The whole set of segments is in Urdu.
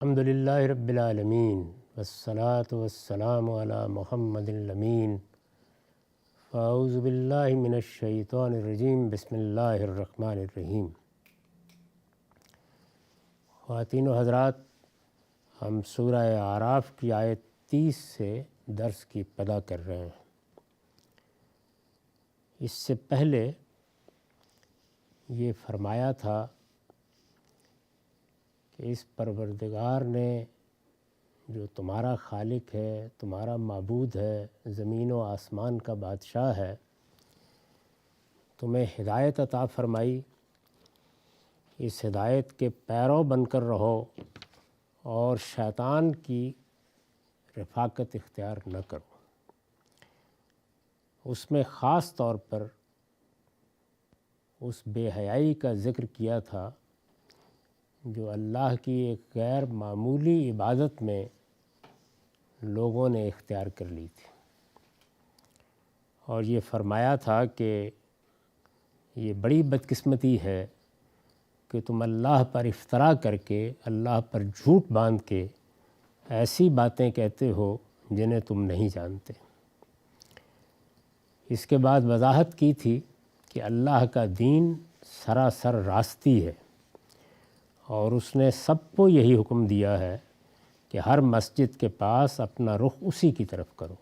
الحمدللہ رب العالمین والصلاة والسلام علی محمد الامین فاعوذ باللہ من الشیطان الرجیم بسم اللہ الرحمن الرحیم۔ خواتین و حضرات، ہم سورہ اعراف کی آیت 30 سے درس کی ابتدا کر رہے ہیں۔ اس سے پہلے یہ فرمایا تھا کہ اس پروردگار نے جو تمہارا خالق ہے، تمہارا معبود ہے، زمین و آسمان کا بادشاہ ہے، تمہیں ہدایت عطا فرمائی۔ اس ہدایت کے پیرو بن کر رہو اور شیطان کی رفاقت اختیار نہ کرو۔ اس میں خاص طور پر اس بے حیائی کا ذکر کیا تھا جو اللہ کی ایک غیر معمولی عبادت میں لوگوں نے اختیار کر لی تھی، اور یہ فرمایا تھا کہ یہ بڑی بدقسمتی ہے کہ تم اللہ پر افطرا کر کے، اللہ پر جھوٹ باندھ کے ایسی باتیں کہتے ہو جنہیں تم نہیں جانتے۔ اس کے بعد وضاحت کی تھی کہ اللہ کا دین سراسر راستی ہے، اور اس نے سب کو یہی حکم دیا ہے کہ ہر مسجد کے پاس اپنا رخ اسی کی طرف کرو،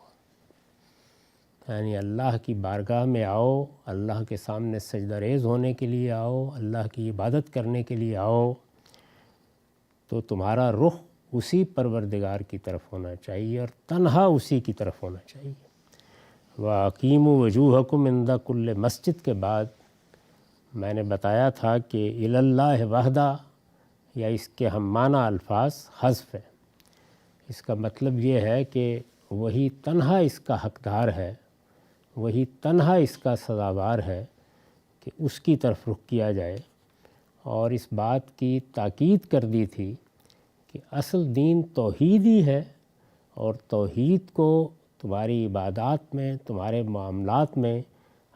یعنی اللہ کی بارگاہ میں آؤ، اللہ کے سامنے سجدہ ریز ہونے کے لیے آؤ، اللہ کی عبادت کرنے کے لیے آؤ، تو تمہارا رخ اسی پروردگار کی طرف ہونا چاہیے اور تنہا اسی کی طرف ہونا چاہیے۔ وَأَقِیمُوا وُجُوهَکُمْ عِنْدَ کُلِّ مسجد کے بعد میں نے بتایا تھا کہ اِلَى اللّٰہِ وَحْدَہ یا اس کے ہم معنی الفاظ حذف ہے۔ اس کا مطلب یہ ہے کہ وہی تنہا اس کا حقدار ہے، وہی تنہا اس کا سزاوار ہے کہ اس کی طرف رخ کیا جائے، اور اس بات کی تاکید کر دی تھی کہ اصل دین توحید ہی ہے، اور توحید کو تمہاری عبادات میں، تمہارے معاملات میں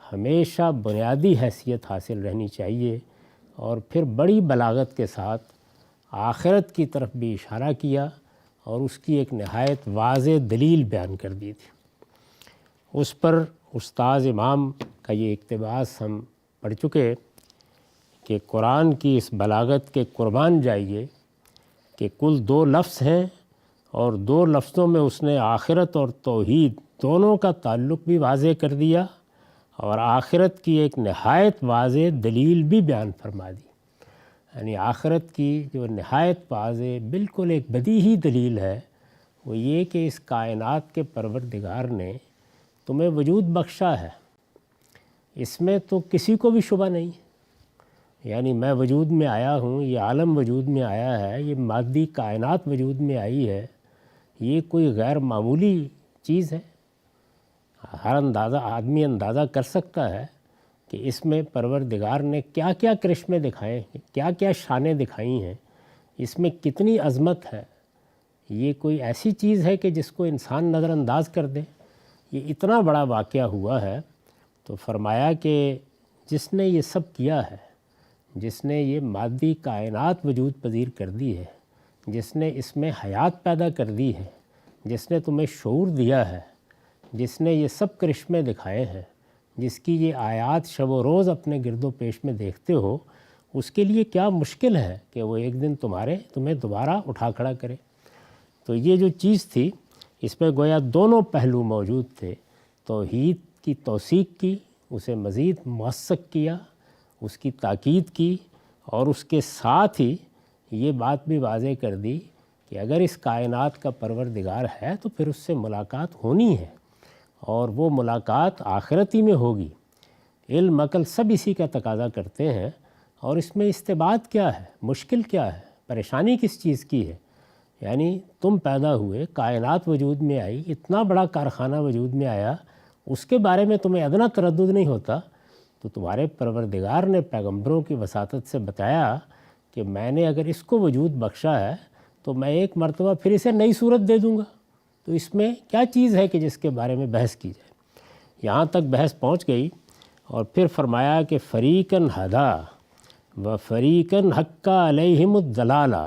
ہمیشہ بنیادی حیثیت حاصل رہنی چاہیے۔ اور پھر بڑی بلاغت کے ساتھ آخرت کی طرف بھی اشارہ کیا اور اس کی ایک نہایت واضح دلیل بیان کر دی تھی۔ اس پر استاذ امام کا یہ اقتباس ہم پڑھ چکے کہ قرآن کی اس بلاغت کے قربان جائیے کہ کل 2 لفظ ہیں، اور 2 لفظوں میں اس نے آخرت اور توحید دونوں کا تعلق بھی واضح کر دیا، اور آخرت کی ایک نہایت واضح دلیل بھی بیان فرما دی۔ یعنی آخرت کی جو نہایت واضح بالکل ایک بدیہی دلیل ہے وہ یہ کہ اس کائنات کے پروردگار نے تمہیں وجود بخشا ہے، اس میں تو کسی کو بھی شبہ نہیں۔ یعنی میں وجود میں آیا ہوں، یہ عالم وجود میں آیا ہے، یہ مادی کائنات وجود میں آئی ہے، یہ کوئی غیر معمولی چیز ہے۔ ہر آدمی اندازہ کر سکتا ہے کہ اس میں پروردگار نے کیا کیا کرشمے دکھائے ہیں، کیا کیا شانیں دکھائی ہیں، اس میں کتنی عظمت ہے۔ یہ کوئی ایسی چیز ہے کہ جس کو انسان نظر انداز کر دے؟ یہ اتنا بڑا واقعہ ہوا ہے۔ تو فرمایا کہ جس نے یہ سب کیا ہے، جس نے یہ مادی کائنات وجود پذیر کر دی ہے، جس نے اس میں حیات پیدا کر دی ہے، جس نے تمہیں شعور دیا ہے، جس نے یہ سب کرشمے دکھائے ہیں، جس کی یہ آیات شب و روز اپنے گرد و پیش میں دیکھتے ہو، اس کے لیے کیا مشکل ہے کہ وہ ایک دن تمہیں دوبارہ اٹھا کھڑا کرے۔ تو یہ جو چیز تھی، اس میں گویا دونوں پہلو موجود تھے۔ توحید کی توثیق کی، اسے مزید موثق کیا، اس کی تاکید کی، اور اس کے ساتھ ہی یہ بات بھی واضح کر دی کہ اگر اس کائنات کا پروردگار ہے تو پھر اس سے ملاقات ہونی ہے، اور وہ ملاقات آخرت ہی میں ہوگی۔ علم عقل سب اسی کا تقاضا کرتے ہیں، اور اس میں استبعاد کیا ہے، مشکل کیا ہے، پریشانی کس چیز کی ہے؟ یعنی تم پیدا ہوئے، کائنات وجود میں آئی، اتنا بڑا کارخانہ وجود میں آیا، اس کے بارے میں تمہیں ادنا تردد نہیں ہوتا؟ تو تمہارے پروردگار نے پیغمبروں کی وساطت سے بتایا کہ میں نے اگر اس کو وجود بخشا ہے تو میں ایک مرتبہ پھر اسے نئی صورت دے دوں گا۔ تو اس میں کیا چیز ہے کہ جس کے بارے میں بحث کی جائے؟ یہاں تک بحث پہنچ گئی، اور پھر فرمایا کہ فریقاً ہدا و فریقاً حق علیہم الضلالہ،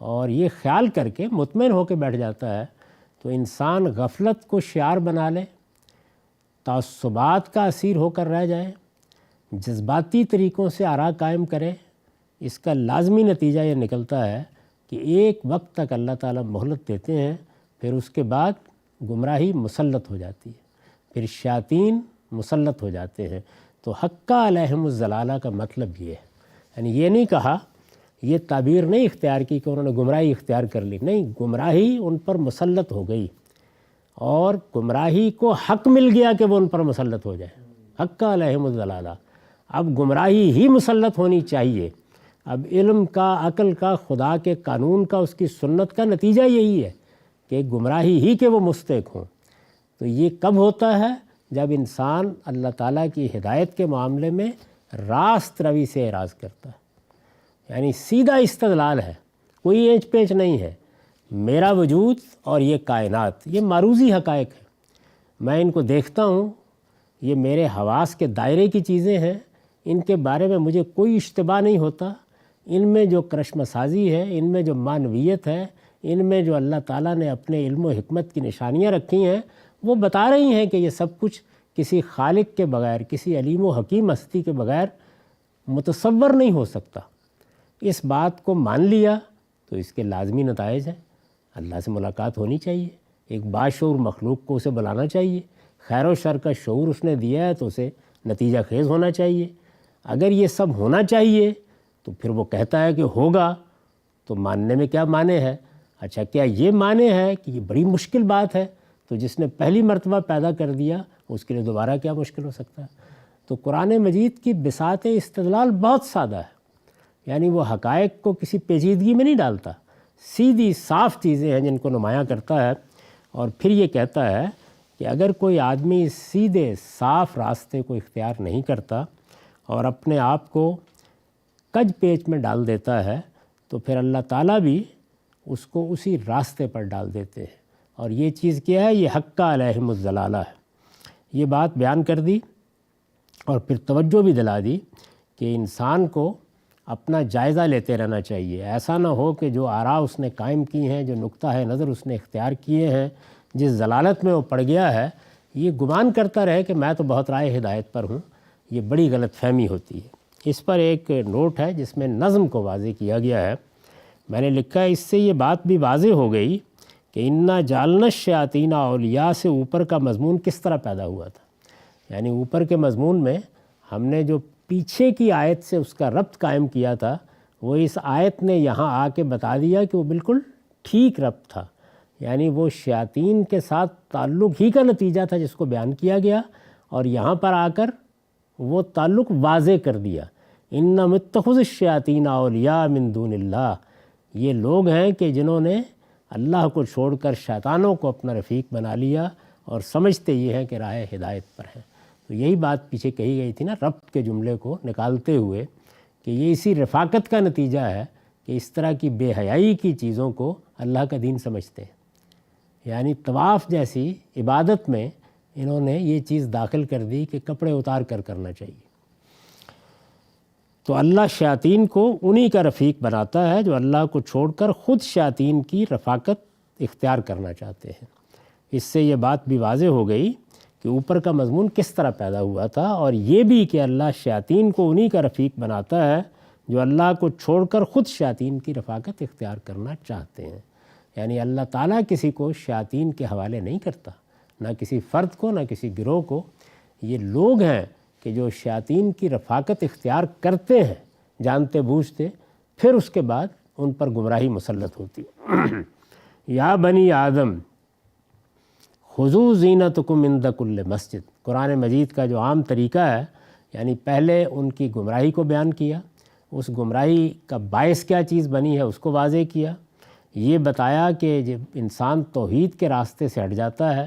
اور یہ خیال کر کے مطمئن ہو کے بیٹھ جاتا ہے تو انسان غفلت کو شعار بنا لے، تعصبات کا اسیر ہو کر رہ جائے، جذباتی طریقوں سے آراء قائم کرے، اس کا لازمی نتیجہ یہ نکلتا ہے کہ ایک وقت تک اللہ تعالیٰ مہلت دیتے ہیں، پھر اس کے بعد گمراہی مسلط ہو جاتی ہے، پھر شیاطین مسلط ہو جاتے ہیں۔ تو حقّ علیہم الضلالہ کا مطلب یہ ہے، یعنی یہ نہیں کہا، یہ تعبیر نہیں اختیار کی کہ انہوں نے گمراہی اختیار کر لی، نہیں، گمراہی ان پر مسلط ہو گئی اور گمراہی کو حق مل گیا کہ وہ ان پر مسلط ہو جائے۔ حقّ علیہم الضلالہ، اب گمراہی ہی مسلط ہونی چاہیے۔ اب علم کا، عقل کا، خدا کے قانون کا، اس کی سنت کا نتیجہ یہی ہے کہ گمراہی ہی کہ وہ مستحق ہوں۔ تو یہ کب ہوتا ہے؟ جب انسان اللہ تعالیٰ کی ہدایت کے معاملے میں راست روی سے اعراض کرتا ہے، یعنی سیدھا استدلال ہے، کوئی اینچ پیچ نہیں ہے۔ میرا وجود اور یہ کائنات یہ معروضی حقائق ہے، میں ان کو دیکھتا ہوں، یہ میرے حواس کے دائرے کی چیزیں ہیں، ان کے بارے میں مجھے کوئی اشتباہ نہیں ہوتا، ان میں جو کرشمہ سازی ہے، ان میں جو معنویت ہے، ان میں جو اللہ تعالیٰ نے اپنے علم و حکمت کی نشانیاں رکھی ہیں، وہ بتا رہی ہیں کہ یہ سب کچھ کسی خالق کے بغیر، کسی علیم و حکیم ہستی کے بغیر متصور نہیں ہو سکتا۔ اس بات کو مان لیا تو اس کے لازمی نتائج ہیں، اللہ سے ملاقات ہونی چاہیے، ایک باشعور مخلوق کو اسے بلانا چاہیے، خیر و شر کا شعور اس نے دیا ہے تو اسے نتیجہ خیز ہونا چاہیے۔ اگر یہ سب ہونا چاہیے تو پھر وہ کہتا ہے کہ ہوگا، تو ماننے میں کیا معنی ہے؟ اچھا، کیا یہ معنی ہے کہ یہ بڑی مشکل بات ہے، تو جس نے پہلی مرتبہ پیدا کر دیا اس کے لیے دوبارہ کیا مشکل ہو سکتا ہے؟ تو قرآن مجید کی بساط استدلال بہت سادہ ہے، یعنی وہ حقائق کو کسی پیچیدگی میں نہیں ڈالتا، سیدھی صاف چیزیں ہیں جن کو نمایاں کرتا ہے، اور پھر یہ کہتا ہے کہ اگر کوئی آدمی سیدھے صاف راستے کو اختیار نہیں کرتا اور اپنے آپ کو کج پیچ میں ڈال دیتا ہے تو پھر اللہ تعالیٰ بھی اس کو اسی راستے پر ڈال دیتے ہیں۔ اور یہ چیز کیا ہے؟ یہ حقّ علیہم الضلالہ ہے۔ یہ بات بیان کر دی اور پھر توجہ بھی دلا دی کہ انسان کو اپنا جائزہ لیتے رہنا چاہیے، ایسا نہ ہو کہ جو آراء اس نے قائم کی ہیں، جو نقطہ نظر اس نے اختیار کیے ہیں، جس ضلالت میں وہ پڑ گیا ہے، یہ گمان کرتا رہے کہ میں تو بہت رائے ہدایت پر ہوں۔ یہ بڑی غلط فہمی ہوتی ہے۔ اس پر ایک نوٹ ہے جس میں نظم کو واضح کیا گیا ہے، میں نے لکھا ہے، اس سے یہ بات بھی واضح ہو گئی کہ انا جعلنا الشیاطین اولیاء سے اوپر کا مضمون کس طرح پیدا ہوا تھا، یعنی اوپر کے مضمون میں ہم نے جو پیچھے کی آیت سے اس کا ربط قائم کیا تھا، وہ اس آیت نے یہاں آ کے بتا دیا کہ وہ بالکل ٹھیک ربط تھا، یعنی وہ شیاطین کے ساتھ تعلق ہی کا نتیجہ تھا جس کو بیان کیا گیا، اور یہاں پر آ کر وہ تعلق واضح کر دیا۔ انما اتخذوا الشیاطین اولیاء من دون اللہ، یہ لوگ ہیں کہ جنہوں نے اللہ کو چھوڑ کر شیطانوں کو اپنا رفیق بنا لیا اور سمجھتے یہ ہیں کہ راہ ہدایت پر ہیں۔ تو یہی بات پیچھے کہی گئی تھی نا، ربط کے جملے کو نکالتے ہوئے، کہ یہ اسی رفاقت کا نتیجہ ہے کہ اس طرح کی بے حیائی کی چیزوں کو اللہ کا دین سمجھتے ہیں، یعنی طواف جیسی عبادت میں انہوں نے یہ چیز داخل کر دی کہ کپڑے اتار کر کرنا چاہیے۔ تو اللہ شیاطین کو انہی کا رفیق بناتا ہے جو اللہ کو چھوڑ کر خود شیاطین کی رفاقت اختیار کرنا چاہتے ہیں۔ اس سے یہ بات بھی واضح ہو گئی کہ اوپر کا مضمون کس طرح پیدا ہوا تھا، اور یہ بھی کہ اللہ شیاطین کو انہی کا رفیق بناتا ہے جو اللہ کو چھوڑ کر خود شیاطین کی رفاقت اختیار کرنا چاہتے ہیں۔ یعنی اللہ تعالیٰ کسی کو شیاطین کے حوالے نہیں کرتا، نہ کسی فرد کو، نہ کسی گروہ کو۔ یہ لوگ ہیں کہ جو شیاطین کی رفاقت اختیار کرتے ہیں جانتے بوجھتے، پھر اس کے بعد ان پر گمراہی مسلط ہوتی ہے۔ یا بنی آدم خذوا زینتکم عند کل مسجد، قرآن مجید کا جو عام طریقہ ہے، یعنی پہلے ان کی گمراہی کو بیان کیا، اس گمراہی کا باعث کیا چیز بنی ہے اس کو واضح کیا، یہ بتایا کہ جب انسان توحید کے راستے سے ہٹ جاتا ہے،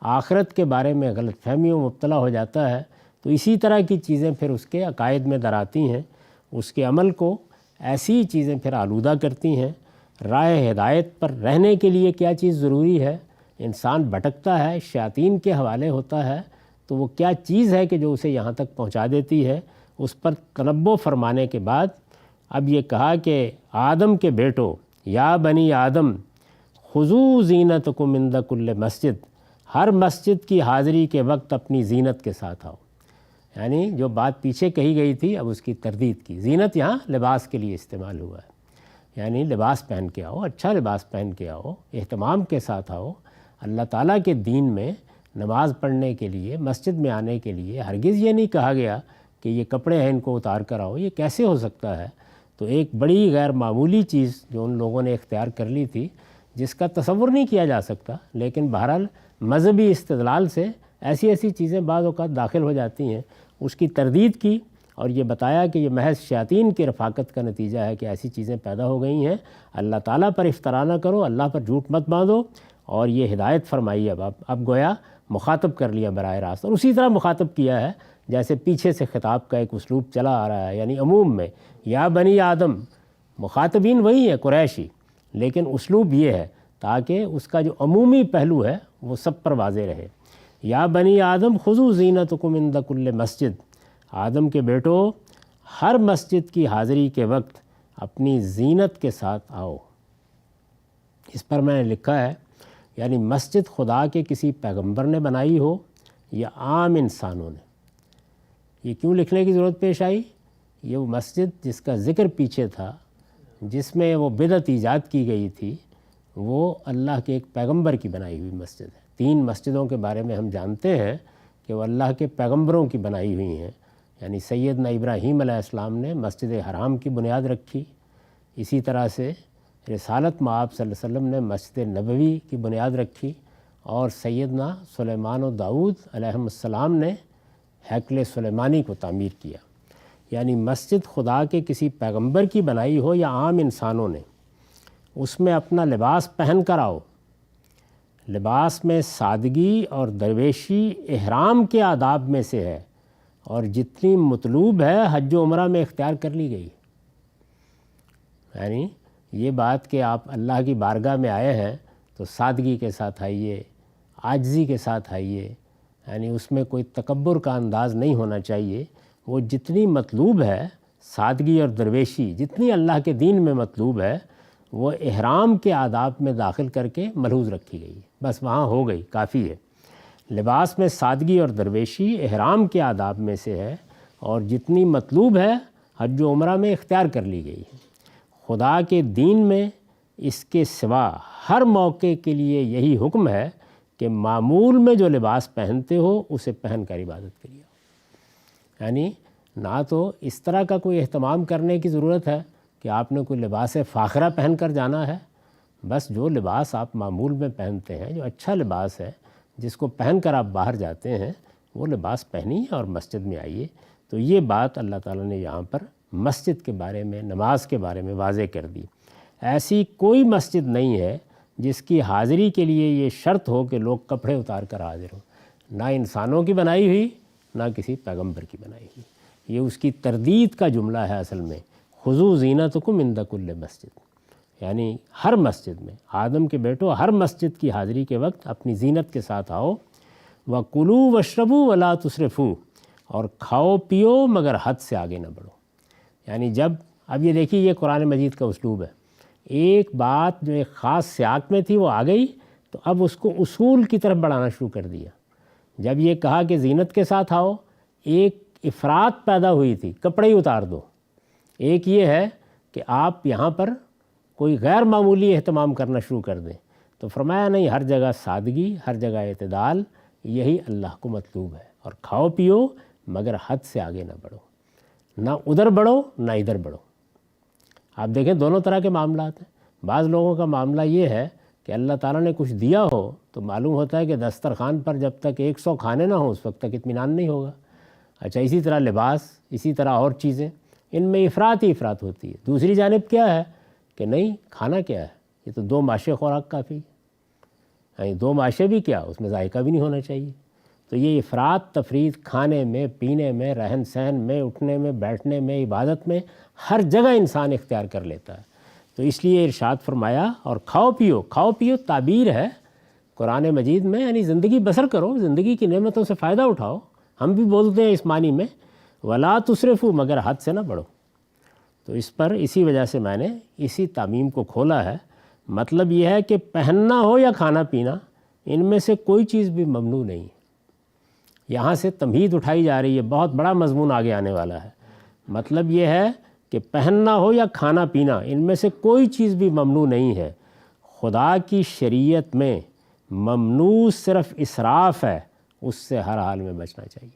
آخرت کے بارے میں غلط فہمیوں مبتلا ہو جاتا ہے، تو اسی طرح کی چیزیں پھر اس کے عقائد میں دراتی ہیں، اس کے عمل کو ایسی چیزیں پھر آلودہ کرتی ہیں۔ راہ ہدایت پر رہنے کے لیے کیا چیز ضروری ہے؟ انسان بھٹکتا ہے، شیاطین کے حوالے ہوتا ہے، تو وہ کیا چیز ہے کہ جو اسے یہاں تک پہنچا دیتی ہے؟ اس پر تنبہ فرمانے کے بعد اب یہ کہا کہ آدم کے بیٹو، یا بنی آدم خذو زینتکم عند کل مسجد، ہر مسجد کی حاضری کے وقت اپنی زینت کے ساتھ آؤ۔ یعنی جو بات پیچھے کہی گئی تھی اب اس کی تردید کی۔ زینت یہاں لباس کے لیے استعمال ہوا ہے، یعنی لباس پہن کے آؤ، اچھا لباس پہن کے آؤ، اہتمام کے ساتھ آؤ۔ اللہ تعالیٰ کے دین میں نماز پڑھنے کے لیے، مسجد میں آنے کے لیے ہرگز یہ نہیں کہا گیا کہ یہ کپڑے ہیں ان کو اتار کر آؤ۔ یہ کیسے ہو سکتا ہے؟ تو ایک بڑی غیر معمولی چیز جو ان لوگوں نے اختیار کر لی تھی، جس کا تصور نہیں کیا جا سکتا، لیکن بہرحال مذہبی استدلال سے ایسی ایسی چیزیں بعض اوقات داخل ہو جاتی ہیں۔ اس کی تردید کی اور یہ بتایا کہ یہ محض شیاطین کی رفاقت کا نتیجہ ہے کہ ایسی چیزیں پیدا ہو گئی ہیں۔ اللہ تعالیٰ پر افطرا نہ کرو، اللہ پر جھوٹ مت باندھو، اور یہ ہدایت فرمائی اب گویا مخاطب کر لیا براہ راست، اور اسی طرح مخاطب کیا ہے جیسے پیچھے سے خطاب کا ایک اسلوب چلا آ رہا ہے، یعنی عموم میں یا بنی آدم، مخاطبین وہی ہیں قریشی، لیکن اسلوب یہ ہے تاکہ اس کا جو عمومی پہلو ہے وہ سب پر واضح رہے۔ یا بنی آدم خذو زینتکم عند کل مسجد، آدم کے بیٹو ہر مسجد کی حاضری کے وقت اپنی زینت کے ساتھ آؤ۔ اس پر میں نے لکھا ہے یعنی مسجد خدا کے کسی پیغمبر نے بنائی ہو یا عام انسانوں نے۔ یہ کیوں لکھنے کی ضرورت پیش آئی؟ یہ وہ مسجد جس کا ذکر پیچھے تھا، جس میں وہ بدعت ایجاد کی گئی تھی، وہ اللہ کے ایک پیغمبر کی بنائی ہوئی مسجد ہے۔ 3 مسجدوں کے بارے میں ہم جانتے ہیں کہ وہ اللہ کے پیغمبروں کی بنائی ہوئی ہیں، یعنی سیدنا ابراہیم علیہ السلام نے مسجد حرام کی بنیاد رکھی، اسی طرح سے رسالت مآب صلی اللہ علیہ وسلم نے مسجد نبوی کی بنیاد رکھی، اور سیدنا سلیمان و داؤد علیہ السلام نے ہیکل سلیمانی کو تعمیر کیا۔ یعنی مسجد خدا کے کسی پیغمبر کی بنائی ہو یا عام انسانوں نے، اس میں اپنا لباس پہن کر آؤ۔ لباس میں سادگی اور درویشی احرام کے آداب میں سے ہے، اور جتنی مطلوب ہے حج و عمرہ میں اختیار کر لی گئی۔ یعنی یہ بات کہ آپ اللہ کی بارگاہ میں آئے ہیں تو سادگی کے ساتھ آئیے، عاجزی کے ساتھ آئیے، یعنی اس میں کوئی تکبر کا انداز نہیں ہونا چاہیے۔ وہ جتنی مطلوب ہے سادگی اور درویشی، جتنی اللہ کے دین میں مطلوب ہے، وہ احرام کے آداب میں داخل کر کے ملحوظ رکھی گئی، بس وہاں ہو گئی، کافی ہے۔ لباس میں سادگی اور درویشی احرام کے آداب میں سے ہے، اور جتنی مطلوب ہے حج و عمرہ میں اختیار کر لی گئی ہے۔ خدا کے دین میں اس کے سوا ہر موقع کے لیے یہی حکم ہے کہ معمول میں جو لباس پہنتے ہو اسے پہن کر عبادت کریے۔ یعنی نہ تو اس طرح کا کوئی اہتمام کرنے کی ضرورت ہے کہ آپ نے کوئی لباس فاخرہ پہن کر جانا ہے، بس جو لباس آپ معمول میں پہنتے ہیں، جو اچھا لباس ہے جس کو پہن کر آپ باہر جاتے ہیں، وہ لباس پہنیے اور مسجد میں آئیے۔ تو یہ بات اللہ تعالیٰ نے یہاں پر مسجد کے بارے میں، نماز کے بارے میں واضح کر دی۔ ایسی کوئی مسجد نہیں ہے جس کی حاضری کے لیے یہ شرط ہو کہ لوگ کپڑے اتار کر حاضر ہوں، نہ انسانوں کی بنائی ہوئی، نہ کسی پیغمبر کی بنائی ہوئی۔ یہ اس کی تردید کا جملہ ہے اصل میں، خذو زینتکم عند کل مسجد، یعنی ہر مسجد میں، آدم کے بیٹو ہر مسجد کی حاضری کے وقت اپنی زینت کے ساتھ آؤ۔ وَكُلُوا وَاشْرَبُوا وَلَا تُسْرِفُوا، اور کھاؤ پیو مگر حد سے آگے نہ بڑھو۔ یعنی جب اب یہ دیکھیے یہ قرآن مجید کا اسلوب ہے، ایک بات جو ایک خاص سیاق میں تھی وہ آ گئی تو اب اس کو اصول کی طرف بڑھانا شروع کر دیا۔ جب یہ کہا کہ زینت کے ساتھ آؤ، ایک افراط پیدا ہوئی تھی، کپڑے ہی اتار دو۔ ایک یہ ہے کہ آپ یہاں پر کوئی غیر معمولی اہتمام کرنا شروع کر دیں، تو فرمایا نہیں، ہر جگہ سادگی، ہر جگہ اعتدال، یہی اللہ کو مطلوب ہے۔ اور کھاؤ پیو مگر حد سے آگے نہ بڑھو، نہ ادھر بڑھو نہ ادھر بڑھو۔ آپ دیکھیں دونوں طرح کے معاملات ہیں۔ بعض لوگوں کا معاملہ یہ ہے کہ اللہ تعالیٰ نے کچھ دیا ہو تو معلوم ہوتا ہے کہ دسترخوان پر جب تک 100 کھانے نہ ہوں اس وقت تک اطمینان نہیں ہوگا۔ اچھا، اسی طرح لباس، اسی طرح اور چیزیں، ان میں افراط ہی افراط ہوتی ہے۔ دوسری جانب کیا ہے کہ نہیں، کھانا کیا ہے، یہ تو 2 ماشے خوراک کافی، یعنی 2 ماشے بھی کیا، اس میں ذائقہ بھی نہیں ہونا چاہیے۔ تو یہ افراط تفریط کھانے میں، پینے میں، رہن سہن میں، اٹھنے میں، بیٹھنے میں، عبادت میں، ہر جگہ انسان اختیار کر لیتا ہے۔ تو اس لیے ارشاد فرمایا، اور کھاؤ پیو، کھاؤ پیو تعبیر ہے قرآن مجید میں، یعنی زندگی بسر کرو، زندگی کی نعمتوں سے فائدہ اٹھاؤ۔ ہم بھی بولتے ہیں اس معنی میں، ولا تسرفوا، مگر حد سے نہ بڑھو۔ تو اس پر اسی وجہ سے میں نے اسی تعمیم کو کھولا ہے۔ مطلب یہ ہے کہ پہننا ہو یا کھانا پینا، ان میں سے کوئی چیز بھی ممنوع نہیں ہے۔ یہاں سے تمہید اٹھائی جا رہی ہے، بہت بڑا مضمون آگے آنے والا ہے۔ مطلب یہ ہے کہ پہننا ہو یا کھانا پینا، ان میں سے کوئی چیز بھی ممنوع نہیں ہے۔ خدا کی شریعت میں ممنوع صرف اسراف ہے، اس سے ہر حال میں بچنا چاہیے۔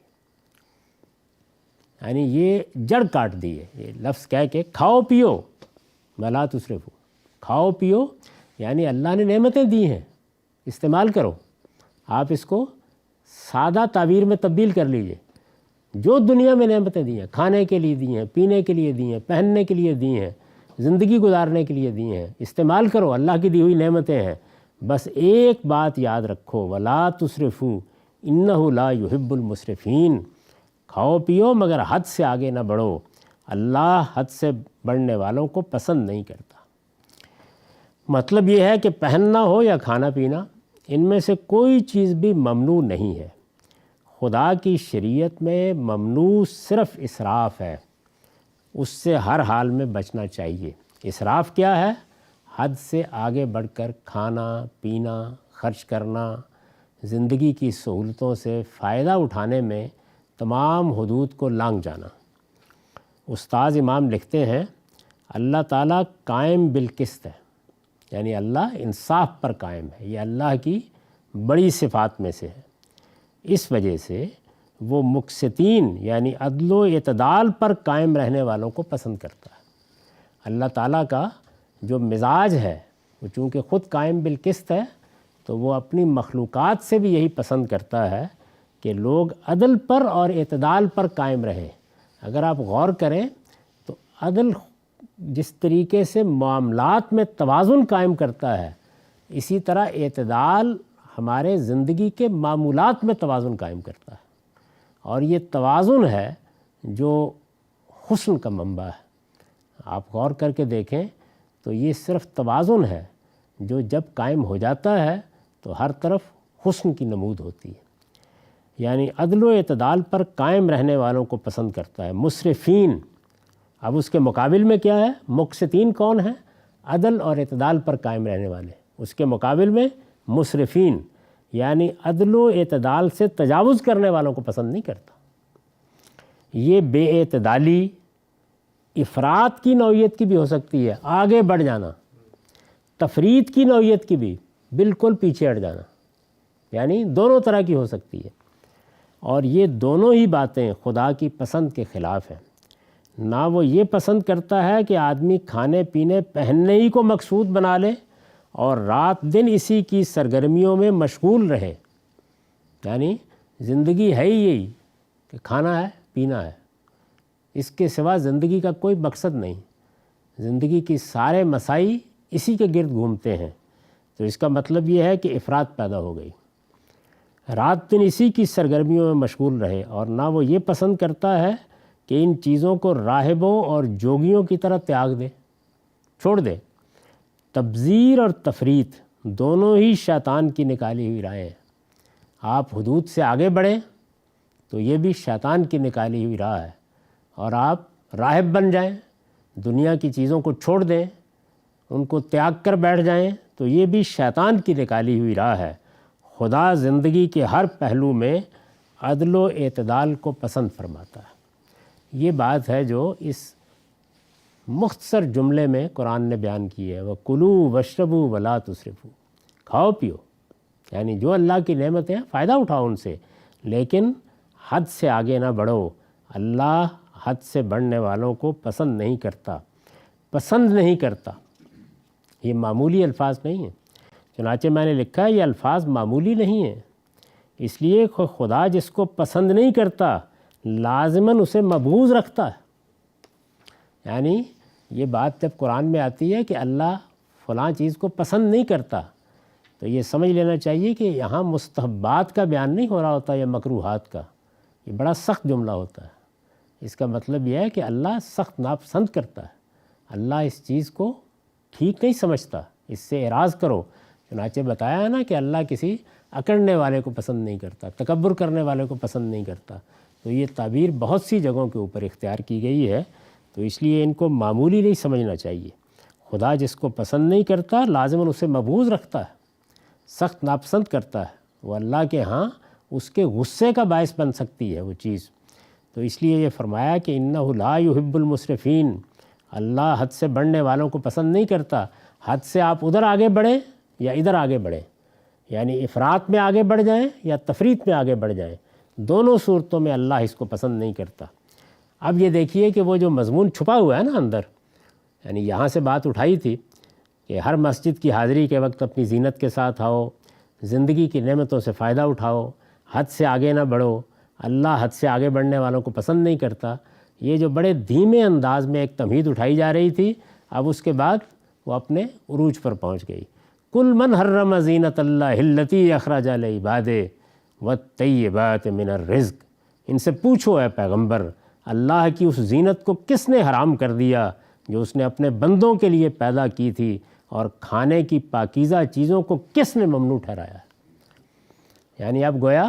یعنی یہ جڑ کاٹ دی ہے یہ لفظ کہہ کے، کھاؤ پیو ولا تسرفو، کھاؤ پیو یعنی اللہ نے نعمتیں دی ہیں، استعمال کرو۔ آپ اس کو سادہ تعبیر میں تبدیل کر لیجئے، جو دنیا میں نعمتیں دی ہیں، کھانے کے لیے دی ہیں، پینے کے لیے دی ہیں، پہننے کے لیے دی ہیں، زندگی گزارنے کے لیے دی ہیں، استعمال کرو، اللہ کی دی ہوئی نعمتیں ہیں۔ بس ایک بات یاد رکھو، ولا تسرفو انہ لا یحب المسرفین، کھاؤ پیو مگر حد سے آگے نہ بڑھو، اللہ حد سے بڑھنے والوں کو پسند نہیں کرتا۔ مطلب یہ ہے کہ پہننا ہو یا کھانا پینا، ان میں سے کوئی چیز بھی ممنوع نہیں ہے۔ خدا کی شریعت میں ممنوع صرف اسراف ہے، اس سے ہر حال میں بچنا چاہیے۔ اسراف کیا ہے؟ حد سے آگے بڑھ کر کھانا پینا، خرچ کرنا، زندگی کی سہولتوں سے فائدہ اٹھانے میں تمام حدود کو لانگ جانا۔ استاذ امام لکھتے ہیں اللہ تعالیٰ قائم بالقسط ہے، یعنی اللہ انصاف پر قائم ہے، یہ اللہ کی بڑی صفات میں سے ہے۔ اس وجہ سے وہ مقسطین یعنی عدل و اعتدال پر قائم رہنے والوں کو پسند کرتا ہے۔ اللہ تعالیٰ کا جو مزاج ہے وہ چونکہ خود قائم بالقسط ہے، تو وہ اپنی مخلوقات سے بھی یہی پسند کرتا ہے کہ لوگ عدل پر اور اعتدال پر قائم رہیں۔ اگر آپ غور کریں تو عدل جس طریقے سے معاملات میں توازن قائم کرتا ہے، اسی طرح اعتدال ہمارے زندگی کے معمولات میں توازن قائم کرتا ہے، اور یہ توازن ہے جو حسن کا منبع ہے۔ آپ غور کر کے دیکھیں تو یہ صرف توازن ہے جو جب قائم ہو جاتا ہے تو ہر طرف حسن کی نمود ہوتی ہے۔ یعنی عدل و اعتدال پر قائم رہنے والوں کو پسند کرتا ہے۔ مسرفین، اب اس کے مقابل میں کیا ہے؟ مقسطین کون ہیں؟ عدل اور اعتدال پر قائم رہنے والے۔ اس کے مقابل میں مسرفین یعنی عدل و اعتدال سے تجاوز کرنے والوں کو پسند نہیں کرتا۔ یہ بے اعتدالی افراط کی نوعیت کی بھی ہو سکتی ہے، آگے بڑھ جانا، تفریط کی نوعیت کی بھی، بالکل پیچھے ہٹ جانا، یعنی دونوں طرح کی ہو سکتی ہے۔ اور یہ دونوں ہی باتیں خدا کی پسند کے خلاف ہیں۔ نہ وہ یہ پسند کرتا ہے کہ آدمی کھانے پینے پہننے ہی کو مقصود بنا لے اور رات دن اسی کی سرگرمیوں میں مشغول رہے، یعنی زندگی ہے ہی یہی کہ کھانا ہے پینا ہے، اس کے سوا زندگی کا کوئی مقصد نہیں، زندگی کی سارے مسائل اسی کے گرد گھومتے ہیں۔ تو اس کا مطلب یہ ہے کہ افراط پیدا ہو گئی، رات دن اسی کی سرگرمیوں میں مشغول رہے۔ اور نہ وہ یہ پسند کرتا ہے کہ ان چیزوں کو راہبوں اور جوگیوں کی طرح تیاگ دے، چھوڑ دے۔ تبذیر اور تفریط دونوں ہی شیطان کی نکالی ہوئی راہیں ہیں۔ آپ حدود سے آگے بڑھیں تو یہ بھی شیطان کی نکالی ہوئی راہ ہے، اور آپ راہب بن جائیں، دنیا کی چیزوں کو چھوڑ دیں، ان کو تیاگ کر بیٹھ جائیں، تو یہ بھی شیطان کی نکالی ہوئی راہ ہے۔ خدا زندگی کے ہر پہلو میں عدل و اعتدال کو پسند فرماتا ہے۔ یہ بات ہے جو اس مختصر جملے میں قرآن نے بیان کی ہے، وَكُلُوا وَاشْرَبُوا وَلَا تُسْرِفُوا، کھاؤ پیو، یعنی جو اللہ کی نعمتیں ہیں فائدہ اٹھاؤ ان سے، لیکن حد سے آگے نہ بڑھو۔ اللہ حد سے بڑھنے والوں کو پسند نہیں کرتا، پسند نہیں کرتا۔ یہ معمولی الفاظ نہیں ہیں، چنانچہ میں نے لکھا ہے یہ الفاظ معمولی نہیں ہیں، اس لیے خدا جس کو پسند نہیں کرتا لازماً اسے مبغوض رکھتا ہے۔ یعنی یہ بات جب قرآن میں آتی ہے کہ اللہ فلاں چیز کو پسند نہیں کرتا، تو یہ سمجھ لینا چاہیے کہ یہاں مستحبات کا بیان نہیں ہو رہا ہوتا یا مکروہات کا، یہ بڑا سخت جملہ ہوتا ہے۔ اس کا مطلب یہ ہے کہ اللہ سخت ناپسند کرتا ہے، اللہ اس چیز کو ٹھیک نہیں سمجھتا، اس سے اعراض کرو۔ چنانچہ بتایا ہے نا کہ اللہ کسی اکڑنے والے کو پسند نہیں کرتا، تکبر کرنے والے کو پسند نہیں کرتا۔ تو یہ تعبیر بہت سی جگہوں کے اوپر اختیار کی گئی ہے تو اس لیے ان کو معمولی نہیں سمجھنا چاہیے۔ خدا جس کو پسند نہیں کرتا لازماً اسے مبغوض رکھتا ہے، سخت ناپسند کرتا ہے، وہ اللہ کے ہاں اس کے غصے کا باعث بن سکتی ہے وہ چیز۔ تو اس لیے یہ فرمایا کہ انہ لا یحب المسرفین، اللہ حد سے بڑھنے والوں کو پسند نہیں کرتا۔ حد سے آپ ادھر آگے بڑھیں یا ادھر آگے بڑھیں، یعنی افراط میں آگے بڑھ جائیں یا تفریط میں آگے بڑھ جائیں، دونوں صورتوں میں اللہ اس کو پسند نہیں کرتا۔ اب یہ دیکھیے کہ وہ جو مضمون چھپا ہوا ہے نا اندر، یعنی یہاں سے بات اٹھائی تھی کہ ہر مسجد کی حاضری کے وقت اپنی زینت کے ساتھ آؤ، زندگی کی نعمتوں سے فائدہ اٹھاؤ، حد سے آگے نہ بڑھو، اللہ حد سے آگے بڑھنے والوں کو پسند نہیں کرتا۔ یہ جو بڑے دھیمے انداز میں ایک تمہید اٹھائی جا رہی تھی، اب اس کے بعد وہ اپنے عروج پر پہنچ گئی۔ کل من حرم زینت اللہ التی اخرج لعبادہ والطیبات من الرزق، ان سے پوچھو اے پیغمبر، اللہ کی اس زینت کو کس نے حرام کر دیا جو اس نے اپنے بندوں کے لیے پیدا کی تھی، اور کھانے کی پاکیزہ چیزوں کو کس نے ممنوع ٹھہرایا؟ یعنی اب گویا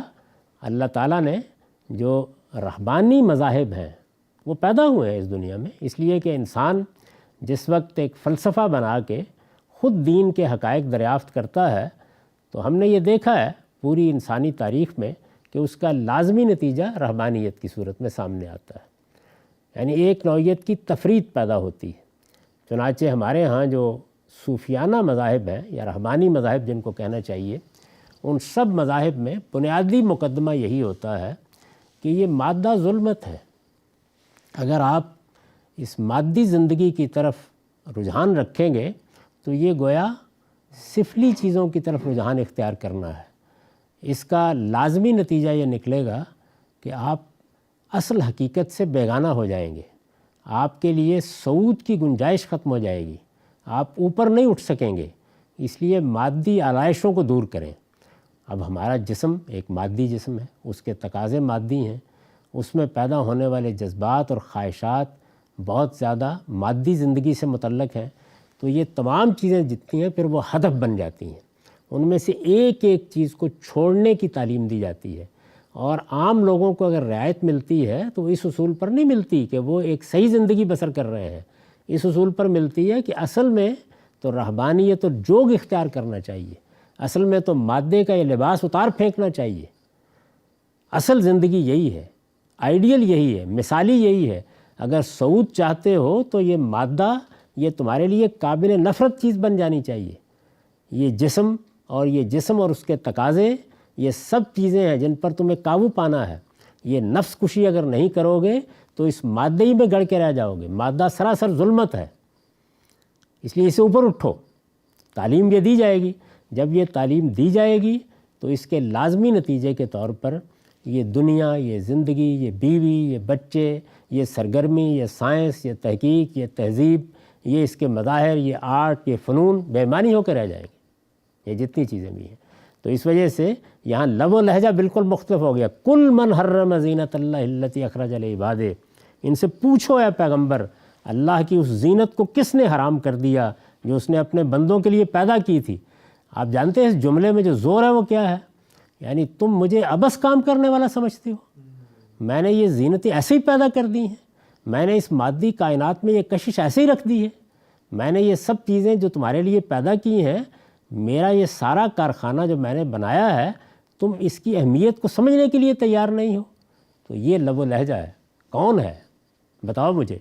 اللہ تعالیٰ نے جو رہبانی مذاہب ہیں وہ پیدا ہوئے ہیں اس دنیا میں، اس لیے کہ انسان جس وقت ایک فلسفہ بنا کے خود دین کے حقائق دریافت کرتا ہے تو ہم نے یہ دیکھا ہے پوری انسانی تاریخ میں کہ اس کا لازمی نتیجہ رہبانیت کی صورت میں سامنے آتا ہے، یعنی ایک نوعیت کی تفریط پیدا ہوتی ہے۔ چنانچہ ہمارے ہاں جو صوفیانہ مذاہب ہیں یا رہبانی مذاہب جن کو کہنا چاہیے، ان سب مذاہب میں بنیادی مقدمہ یہی ہوتا ہے کہ یہ مادہ ظلمت ہے۔ اگر آپ اس مادی زندگی کی طرف رجحان رکھیں گے تو یہ گویا سفلی چیزوں کی طرف رجحان اختیار کرنا ہے۔ اس کا لازمی نتیجہ یہ نکلے گا کہ آپ اصل حقیقت سے بیگانہ ہو جائیں گے، آپ کے لیے صعود کی گنجائش ختم ہو جائے گی، آپ اوپر نہیں اٹھ سکیں گے۔ اس لیے مادی آلائشوں کو دور کریں۔ اب ہمارا جسم ایک مادی جسم ہے، اس کے تقاضے مادی ہیں، اس میں پیدا ہونے والے جذبات اور خواہشات بہت زیادہ مادی زندگی سے متعلق ہیں، تو یہ تمام چیزیں جتنی ہیں پھر وہ ہدف بن جاتی ہیں۔ ان میں سے ایک ایک چیز کو چھوڑنے کی تعلیم دی جاتی ہے، اور عام لوگوں کو اگر رعایت ملتی ہے تو اس اصول پر نہیں ملتی کہ وہ ایک صحیح زندگی بسر کر رہے ہیں، اس اصول پر ملتی ہے کہ اصل میں تو رہبانیت اور جوگ اختیار کرنا چاہیے، اصل میں تو مادے کا یہ لباس اتار پھینکنا چاہیے۔ اصل زندگی یہی ہے، آئیڈیل یہی ہے، مثالی یہی ہے۔ اگر صعود چاہتے ہو تو یہ مادہ یہ تمہارے لیے قابل نفرت چیز بن جانی چاہیے۔ یہ جسم اور اس کے تقاضے، یہ سب چیزیں ہیں جن پر تمہیں قابو پانا ہے۔ یہ نفس کشی اگر نہیں کرو گے تو اس مادے ہی میں گڑ کے رہ جاؤ گے۔ مادہ سراسر ظلمت ہے، اس لیے اسے اوپر اٹھو۔ تعلیم یہ دی جائے گی، جب یہ تعلیم دی جائے گی تو اس کے لازمی نتیجے کے طور پر یہ دنیا، یہ زندگی، یہ بیوی، یہ بچے، یہ سرگرمی، یہ سائنس، یہ تحقیق، یہ تہذیب، یہ اس کے مظاہر، یہ آرٹ، یہ فنون بے معنی ہو کے رہ جائے گی، یہ جتنی چیزیں بھی ہیں۔ تو اس وجہ سے یہاں لب و لہجہ بالکل مختلف ہو گیا۔ کل من حرم زینت اللہ التی اخرج لعبادہ، ان سے پوچھو اے پیغمبر، اللہ کی اس زینت کو کس نے حرام کر دیا جو اس نے اپنے بندوں کے لیے پیدا کی تھی؟ آپ جانتے ہیں اس جملے میں جو زور ہے وہ کیا ہے؟ یعنی تم مجھے ابس کام کرنے والا سمجھتے ہو؟ میں نے یہ زینتیں ایسے ہی پیدا کر دی ہیں، میں نے اس مادی کائنات میں یہ کشش ایسے ہی رکھ دی ہے، میں نے یہ سب چیزیں جو تمہارے لیے پیدا کی ہیں، میرا یہ سارا کارخانہ جو میں نے بنایا ہے، تم اس کی اہمیت کو سمجھنے کے لیے تیار نہیں ہو۔ تو یہ لب و لہجہ ہے۔ کون ہے بتاؤ مجھے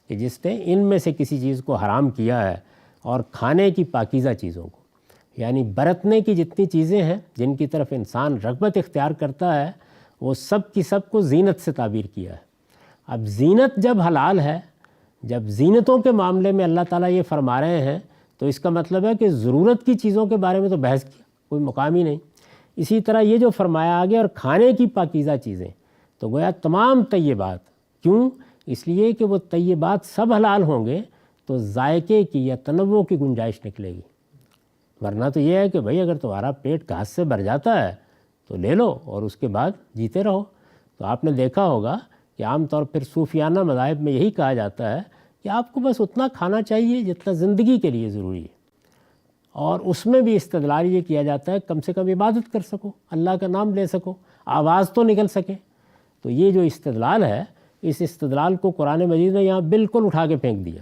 کہ جس نے ان میں سے کسی چیز کو حرام کیا ہے؟ اور کھانے کی پاکیزہ چیزوں کو، یعنی برتنے کی جتنی چیزیں ہیں جن کی طرف انسان رغبت اختیار کرتا ہے، وہ سب کی سب کو زینت سے تعبیر کیا ہے۔ اب زینت جب حلال ہے، جب زینتوں کے معاملے میں اللہ تعالیٰ یہ فرما رہے ہیں تو اس کا مطلب ہے کہ ضرورت کی چیزوں کے بارے میں تو بحث کی کوئی مقام ہی نہیں۔ اسی طرح یہ جو فرمایا آگے اور کھانے کی پاکیزہ چیزیں، تو گویا تمام طیبات، کیوں؟ اس لیے کہ وہ طیبات سب حلال ہوں گے تو ذائقے کی یا تنوع کی گنجائش نکلے گی، ورنہ تو یہ ہے کہ بھئی اگر تمہارا پیٹ گھاس سے بھر جاتا ہے تو لے لو اور اس کے بعد جیتے رہو۔ تو آپ نے دیکھا ہوگا کہ عام طور پر صوفیانہ مذاہب میں یہی کہا جاتا ہے کہ آپ کو بس اتنا کھانا چاہیے جتنا زندگی کے لیے ضروری ہے، اور اس میں بھی استدلال یہ کیا جاتا ہے کم سے کم عبادت کر سکو، اللہ کا نام لے سکو، آواز تو نکل سکے۔ تو یہ جو استدلال ہے اس استدلال کو قرآن مجید نے یہاں بالکل اٹھا کے پھینک دیا،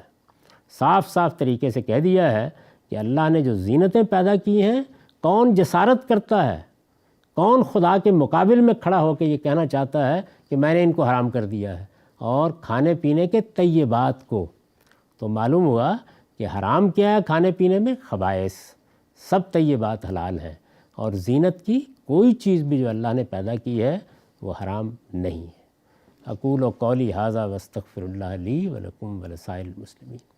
صاف صاف طریقے سے کہہ دیا ہے کہ اللہ نے جو زینتیں پیدا کی ہیں، کون جسارت کرتا ہے، کون خدا کے مقابل میں کھڑا ہو کے یہ کہنا چاہتا ہے کہ میں نے ان کو حرام کر دیا ہے، اور کھانے پینے کے طیبات کو۔ تو معلوم ہوا کہ حرام کیا ہے کھانے پینے میں؟ خبائث، سب طیبات حلال ہیں، اور زینت کی کوئی چیز بھی جو اللہ نے پیدا کی ہے وہ حرام نہیں ہے۔ اقول قولی ھذا واستغفر اللہ لی ولکم ولسائر المسلمین۔